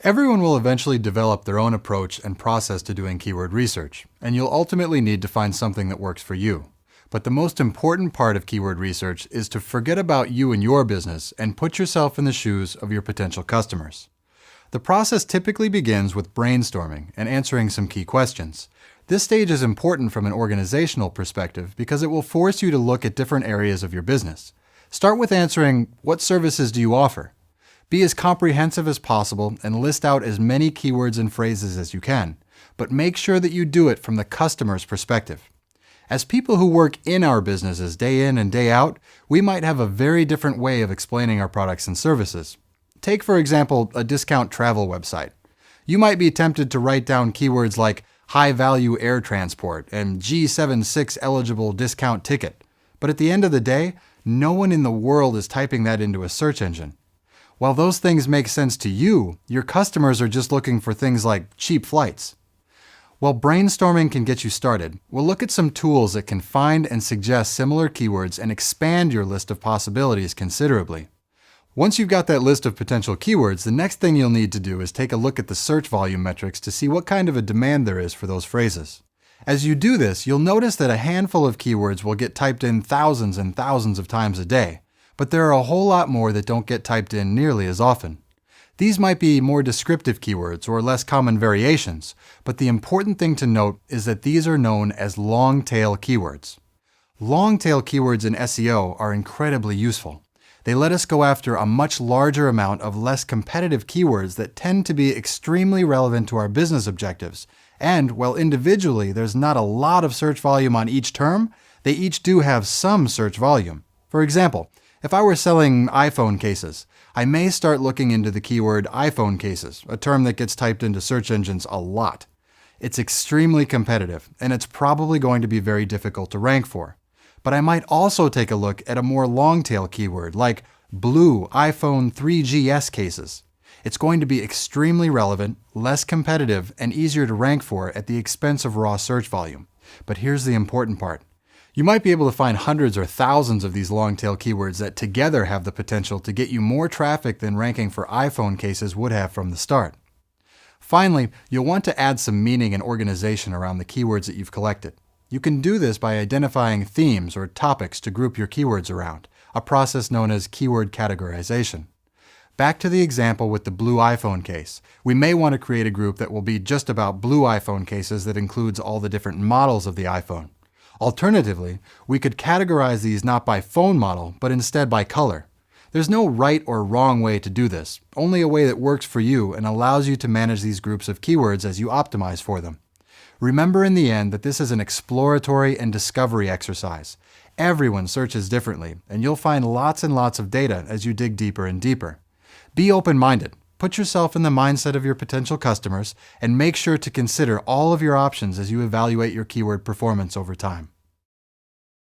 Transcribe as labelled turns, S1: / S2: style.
S1: Everyone will eventually develop their own approach and process to doing keyword research, and you'll ultimately need to find something that works for you. But the most important part of keyword research is to forget about you and your business and put yourself in the shoes of your potential customers. The process typically begins with brainstorming and answering some key questions. This stage is important from an organizational perspective because it will force you to look at different areas of your business. Start with answering, what services do you offer? Be as comprehensive as possible and list out as many keywords and phrases as you can, but make sure that you do it from the customer's perspective. As people who work in our businesses day in and day out, we might have a very different way of explaining our products and services. Take, for example, a discount travel website. You might be tempted to write down keywords like high-value air transport and G76 eligible discount ticket, but at the end of the day, no one in the world is typing that into a search engine. While those things make sense to you, your customers are just looking for things like cheap flights. While brainstorming can get you started, we'll look at some tools that can find and suggest similar keywords and expand your list of possibilities considerably. Once you've got that list of potential keywords, the next thing you'll need to do is take a look at the search volume metrics to see what kind of a demand there is for those phrases. As you do this, you'll notice that a handful of keywords will get typed in thousands and thousands of times a day, but there are a whole lot more that don't get typed in nearly as often. These might be more descriptive keywords or less common variations, but the important thing to note is that these are known as long-tail keywords. Long-tail keywords in SEO are incredibly useful. They let us go after a much larger amount of less competitive keywords that tend to be extremely relevant to our business objectives. And while individually there's not a lot of search volume on each term, they each do have some search volume. For example, if I were selling iPhone cases, I may start looking into the keyword iPhone cases, a term that gets typed into search engines a lot. It's extremely competitive, and it's probably going to be very difficult to rank for. But I might also take a look at a more long-tail keyword like blue iPhone 3GS cases. It's going to be extremely relevant, less competitive, and easier to rank for at the expense of raw search volume. But here's the important part. You might be able to find hundreds or thousands of these long-tail keywords that together have the potential to get you more traffic than ranking for iPhone cases would have from the start. Finally, you'll want to add some meaning and organization around the keywords that you've collected. You can do this by identifying themes or topics to group your keywords around, a process known as keyword categorization. Back to the example with the blue iPhone case. We may want to create a group that will be just about blue iPhone cases that includes all the different models of the iPhone. Alternatively, we could categorize these not by phone model, but instead by color. There's no right or wrong way to do this, only a way that works for you and allows you to manage these groups of keywords as you optimize for them. Remember in the end that this is an exploratory and discovery exercise. Everyone searches differently, and you'll find lots and lots of data as you dig deeper and deeper. Be open-minded. Put yourself in the mindset of your potential customers, and make sure to consider all of your options as you evaluate your keyword performance over time.